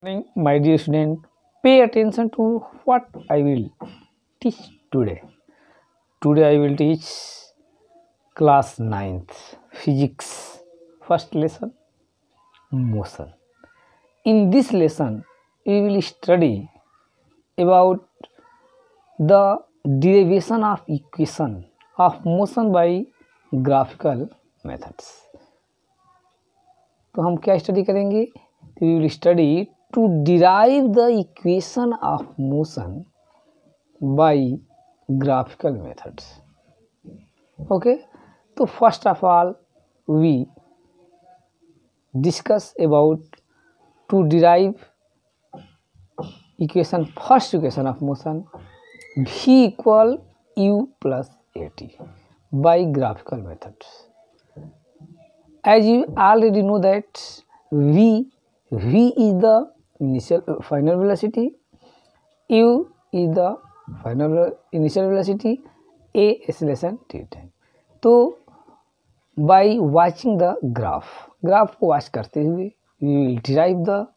Morning, my dear student, pay attention to what I will teach today. Today I will teach class 9th physics first lesson motion. In this lesson we will study about the derivation of equation of motion by graphical methods. तो हम क्या study करेंगे? We will study to derive the equation of motion by graphical methods. Okay, so first of all we discuss about to derive equation, first equation of motion v equal u plus at by graphical methods. As you already know that v is the initial final velocity, u is the final initial velocity, a acceleration t time. तो by watching the graph को watch करते हुए we will derive the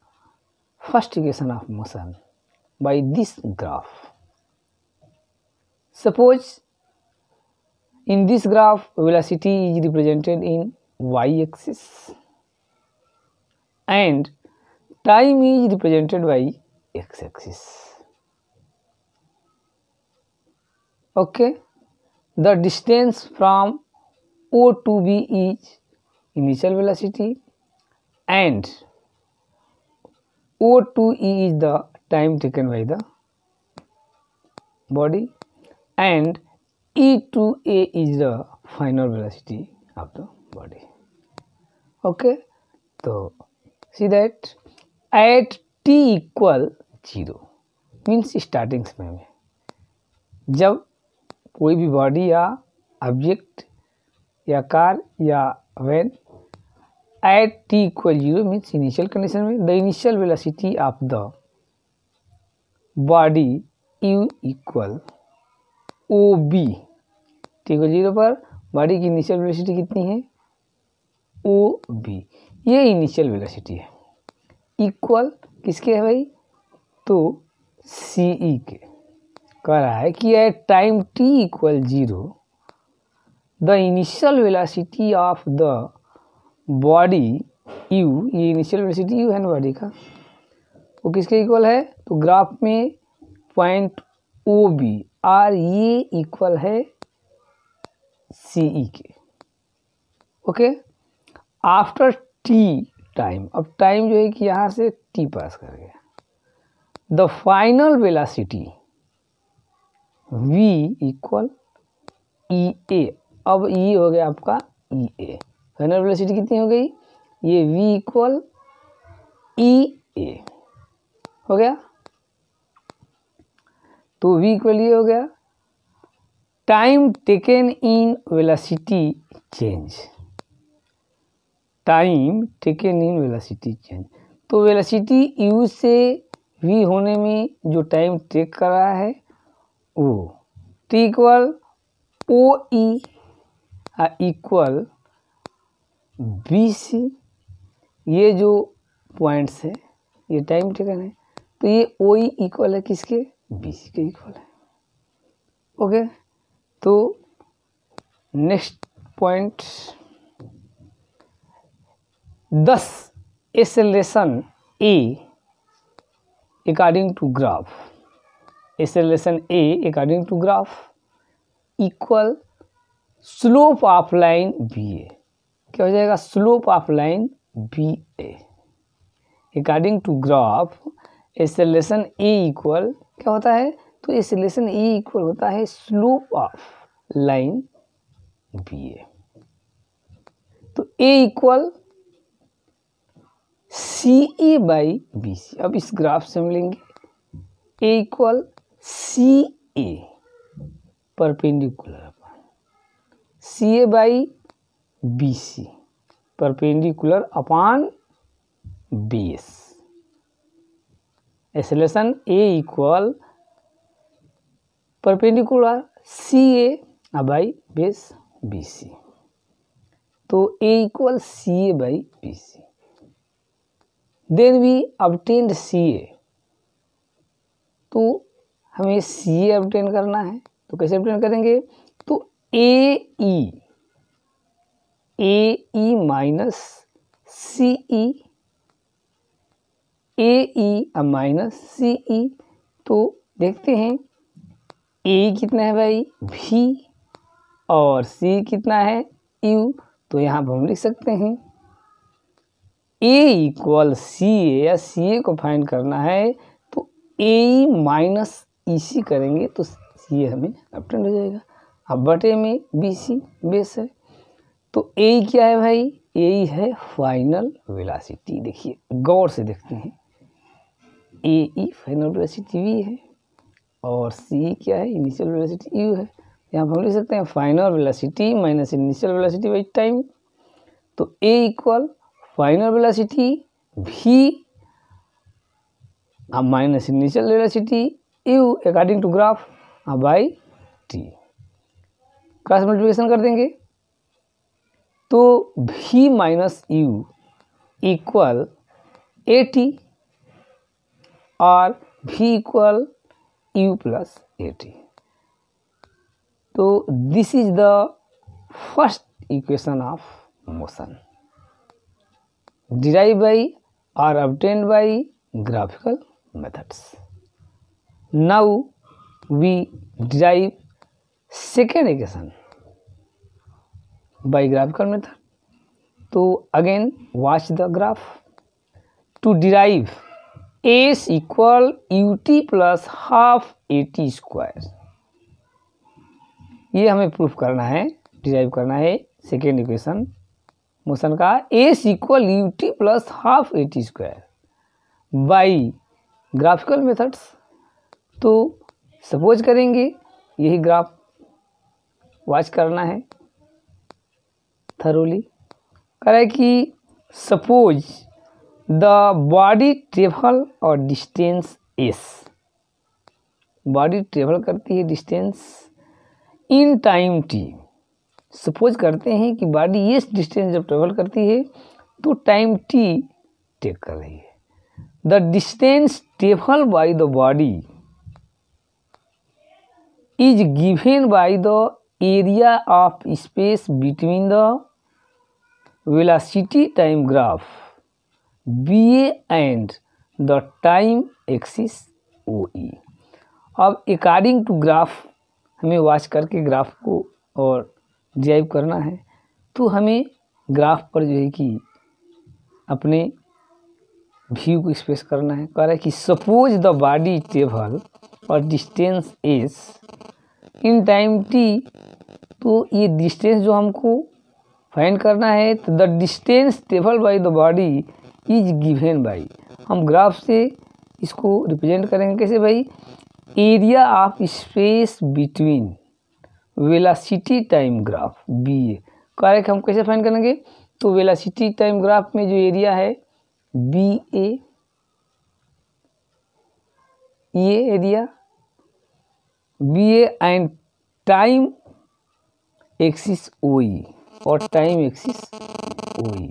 first equation of motion by this graph. Suppose in this graph velocity is represented in y-axis and time is represented by x-axis. Okay, the distance from O to B is initial velocity and O to E is the time taken by the body and E to A is the final velocity of the body. Okay, so see that at t equal 0 means starting समय में जब कोई भी body या object या car या van at t equal 0 means initial condition में the initial velocity of the body u equal O B. t equal 0 पर बॉडी की इनिशियल वेलोसिटी कितनी है? O B. ये इनिशियल वेलोसिटी है. इक्वल किसके है भाई? तो सी ई के. कह रहा है कि at time T equal 0 the initial velocity of the body U, ये इनिशियल वेलोसिटी यू है ना बॉडी का, वो किसके इक्वल है? तो ग्राफ में पॉइंट ओ बी और ये इक्वल है सी ई के. ओके, आफ्टर टी टाइम, अब टाइम जो है कि यहाँ से टी पास कर गया, the final velocity v equal E A. अब ई हो गया आपका ई ए. फाइनल वेलोसिटी कितनी हो गई? ये v इक्वल ई ए हो गया. तो v इक्वल ये हो गया. Time taken in velocity change, time taken in velocity change. तो वेलोसिटी u से v होने में जो टाइम टेक कर रहा है वो t equal O E equal B C. ये जो पॉइंट्स है ये टाइम टेकन है, तो ये ओ ई इक्वल है किसके? बी सी के इक्वल है. ओके, तो next point, thus acceleration a according to graph, acceleration a according to graph equal slope of line ba. क्या हो जाएगा? slope of line ba according to graph acceleration a equal क्या होता है? तो acceleration a equal होता है slope of line ba. तो a equal C A by B C. अब इस ग्राफ से हम लेंगे a equal C A perpendicular upon C A by B C perpendicular upon base. Acceleration a equal perpendicular C A by base B C. तो a equal C A by B C. Then we obtained CA, तो हमें CA obtain करना है, तो कैसे obtain करेंगे? तो AE minus CE, AE minus CE, तो देखते हैं A कितना है भाई V और C कितना है U, तो यहाँ पर हम लिख सकते हैं A इक्वल CA, या CA को फाइंड करना है तो AE माइनस EC करेंगे तो CA हमें ऑब्टेन हो जाएगा। अब बटे में BC बेस है, तो AE क्या है भाई? AE है फाइनल वेलोसिटी। देखिए गौर से देखते हैं, AE फाइनल वेलोसिटी V है और CE क्या है? इनिशियल वेलोसिटी U है। यहाँ पर हम लिख सकते हैं final velocity minus initial velocity by time, तो A equal final velocity V minus initial velocity U according to graph by T। Cross multiplication कर देंगे तो V minus U equal AT और V equal U plus AT। तो this is the first equation of motion derived by or obtained by graphical methods. Now we derive second equation by graphical method. So again watch the graph. To derive S equal ut plus half at square, ये हमें proof करना है, derive करना है second equation motion का S equal ut plus half AT square by graphical methods. तो suppose करेंगे, यही ग्राफ वॉच करना है थरोली। कह रहा है कि सपोज द बॉडी ट्रेवल और डिस्टेंस एस, बॉडी ट्रेवल करती है distance in time t। Suppose करते हैं कि बॉडी ये डिस्टेंस जब ट्रेवल करती है तो टाइम t टेक कर रही है। The distance travel by the body is given by the area of space between the velocity time graph BA and the time axis OE। अब अकॉर्डिंग टू ग्राफ हमें watch करके graph को और derive करना है, तो हमें ग्राफ पर जो है कि अपने व्यू को एक्सप्रेस करना है। कह रहा है कि सपोज द बॉडी ट्रेवल और distance S in time t, तो ये डिस्टेंस जो हमको फाइंड करना है, तो the distance travel by the body is given by, हम ग्राफ से इसको रिप्रेजेंट करेंगे कैसे भाई? Area of space between velocity time graph BA। Correct, हम कैसे फाइंड करेंगे? तो वेलोसिटी टाइम ग्राफ में जो एरिया है BA, ये area BA and time axis OE, और टाइम एक्सिस OE,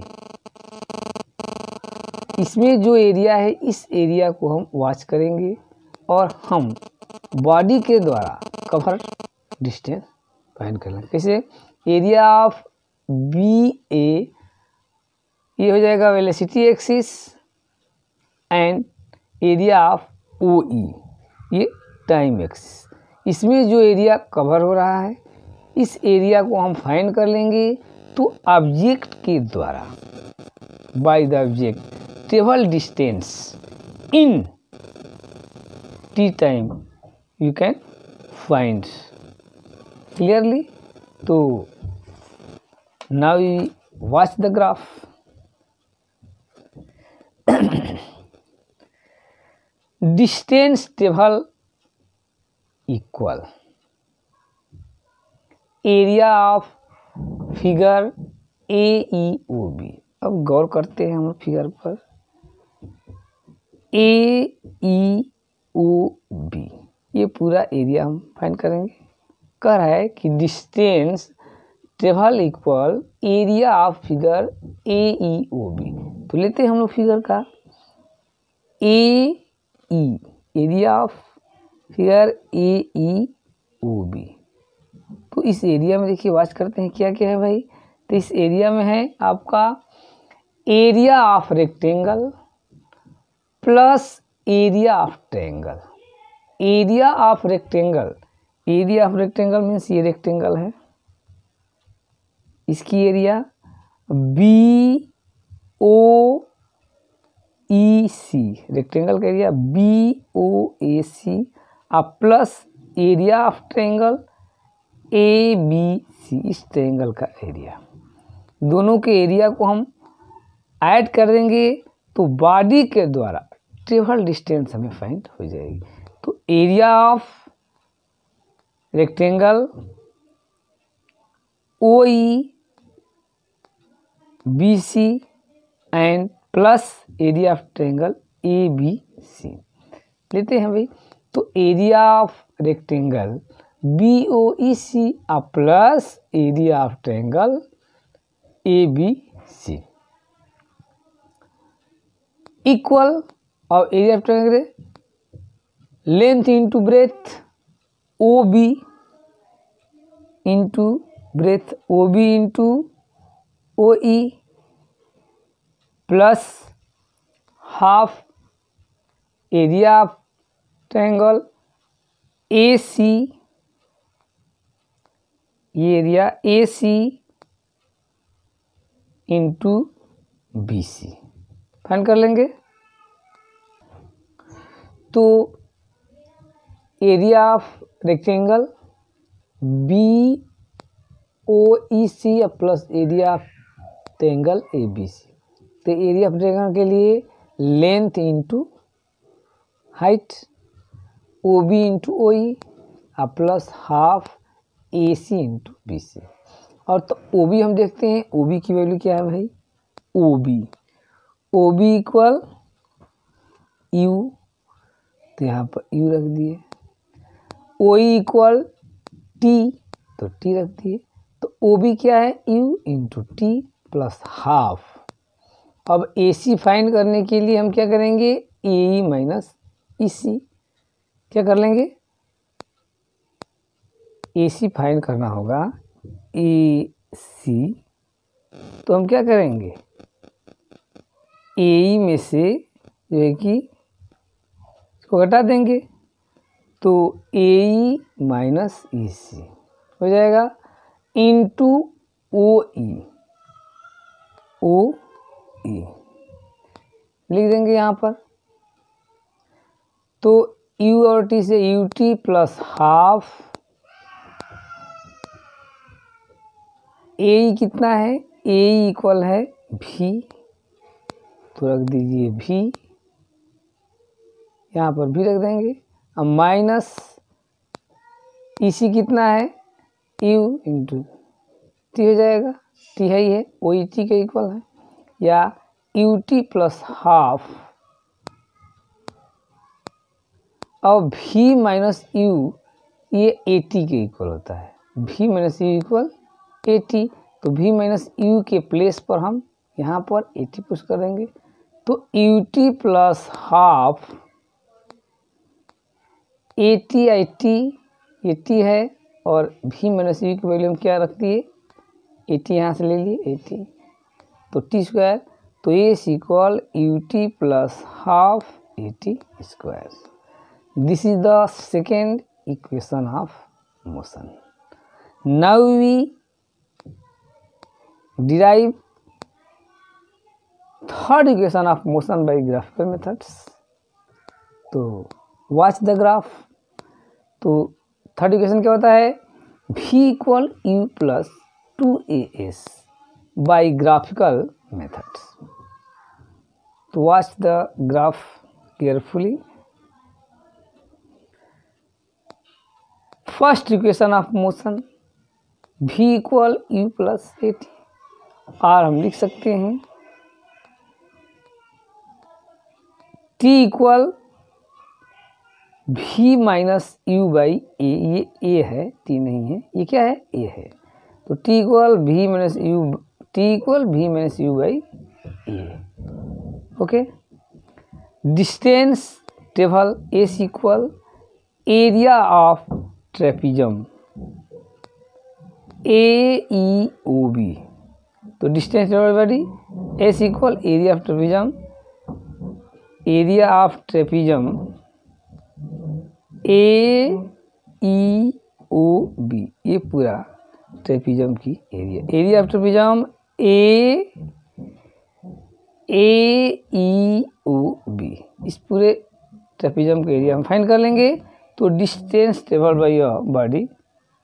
इसमें जो एरिया है इस एरिया को हम वॉच करेंगे और हम बॉडी के द्वारा कवर डिस्टेंस फाइंड कर लेंगे। कैसे? एरिया ऑफ BA ये हो जाएगा velocity axis and area of OE ये टाइम एक्सिस। इसमें जो एरिया कवर हो रहा है इस एरिया को हम फाइंड कर लेंगे, तो ऑब्जेक्ट के द्वारा by the object travel distance in t time you can find clearly. तो now we watch the graph. Distance travel equal area of figure AEOB। अब गौर करते हैं हम फिगर पर, AEOB ये पूरा एरिया हम फाइंड करेंगे। कह रहा है कि distance travel equal area of figure AEOB। तो लेते हैं हम लोग फिगर का A E, area of figure A E O B. तो इस एरिया में देखिए वॉच करते हैं क्या क्या है भाई। तो इस एरिया में है आपका area of rectangle plus area of triangle. Area of rectangle, area of rectangle means ये रेक्टेंगल है, इसकी area B O E C, rectangle का area B O A C, अब plus area of triangle A B C, इस triangle का area. दोनों के area को हम ऐड कर देंगे तो बॉडी के द्वारा ट्रेवल डिस्टेंस हमें फाइंड हो जाएगी। तो area of rectangle O E B C and plus area of triangle A B C लेते हैं भाई। तो area of rectangle B O E C plus area of triangle A B C equal, और area of triangle length into breadth O B into breadth O B into O E plus half area of triangle A C, ये area A C into B C find कर लेंगे। तो area of rectangle B O E C plus area of triangle A B C. तो area of triangle के लिए length into height O B into O E plus half A C into B C. और तो O B हम देखते हैं, O B की value क्या है भाई, ओ बी इक्वल यू, तो यहाँ पर यू रख दिए, ओ ई इक्वल टी, तो टी रख दिए। तो ओ बी क्या है, you into T plus half. अब ए सी फाइंड करने के लिए हम क्या करेंगे, ए ई माइनस ई सी, क्या कर लेंगे, ए सी फाइंड करना होगा, ए सी, तो हम क्या करेंगे, ए ई में से जो है कि इसको घटा देंगे, तो ए ई माइनस ई सी हो जाएगा इंटू ओ ई लिख देंगे यहाँ पर। तो यू और टी से यू टी प्लस हाफ, ए कितना है, ए इक्वल है भी, तो रख दीजिए भी, यहाँ पर भी रख देंगे। अब माइनस इसी कितना है, यू इंटू टी हो जाएगा, टी है ही है, ओ ई टी के इक्वल है, या यू टी प्लस हाफ। अब भी माइनस यू ये ए टी के इक्वल होता है, भी minus you equal A t, तो भी माइनस यू के प्लेस पर हम यहाँ पर ए टी पुश कर देंगे। तो you t plus half a T I T, ये टी है, और भी माइनस यू की वैल्यू हम क्या रख दिए, ए टी यहाँ से ले लिए ए टी, तो टी स्क्वायर, तो a equal u t plus half a t square. This is the second equation of motion. Now we derive third equation of motion by graphical methods। तो watch the graph। तो third equation क्या होता है, v equal u plus 2as by graphical methods. तो watch the graph carefully. First equation of motion v equal u plus a t, और हम लिख सकते हैं t equal v minus u by a, ये a है, t नहीं है, ये क्या है, a है, तो t equal v minus you, t equal v minus u by A. Okay, distance table S equal area of trapezium AEOB। तो डिस्टेंस टेबल बड़ी S equal area of trapezium, area of trapezium AEOB, ये पूरा trapezium की area of trapezium AEOB, इस पूरे trapezium के area हम find कर लेंगे। तो डिस्टेंस टेबल बाई बॉडी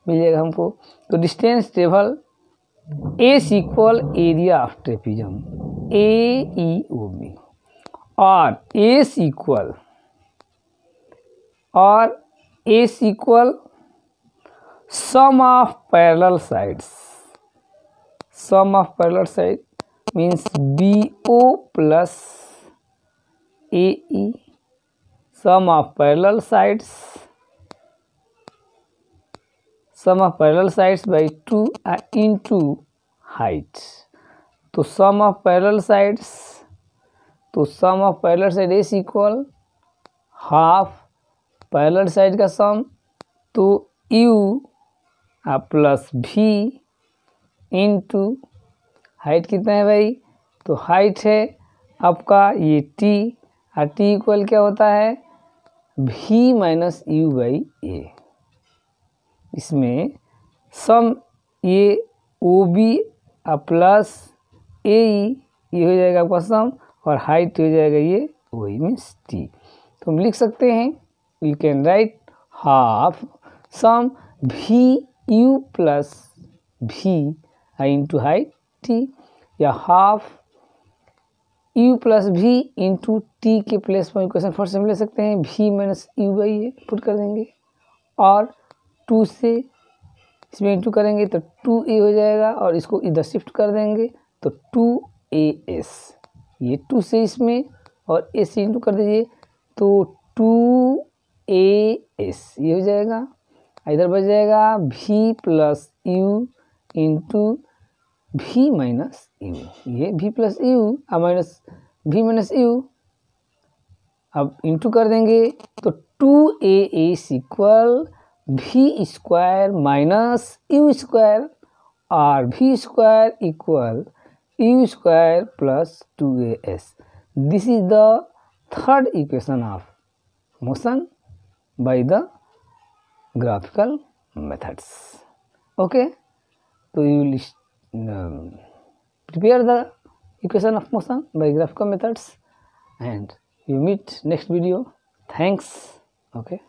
मिल जाएगा हमको। तो distance table as equal area of trapezium AEOB और as equal sum of parallel sides. Sum of parallel side means BO plus AE, sum of parallel sides, sum of parallel sides by 2 into height. तो sum of parallel sides, तो sum of parallel side as equal half parallel side का sum, तो U plus V into height कितना है भाई, तो height है आपका ये T, और T इक्वल क्या होता है V minus U by A। इसमें सम ये OB प्लस AE ये हो जाएगा आपका सम, और हाइट हो जाएगा ये वही मीन्स T। तो हम लिख सकते हैं, you can write half sum VU plus V into height T, या half U plus V into T के प्लेस में इक्वेशन फर्स्ट हम ले सकते हैं V minus U by A put कर देंगे, और 2 से इसमें इंटू करेंगे तो 2A हो जाएगा, और इसको इधर शिफ्ट कर देंगे तो 2AS, ये 2 से इसमें और A से इंटू कर दीजिए तो 2AS ये हो जाएगा। इधर बच जाएगा V plus U into V minus U, ये V plus U minus V minus U, अब इंटू कर देंगे तो 2AS equal V square minus U square, और V square equal U square plus 2AS। This is the third equation of motion by the graphical methods. Okay, so you will prepare the equation of motion by graphical methods, and you meet next video. Thanks. Okay.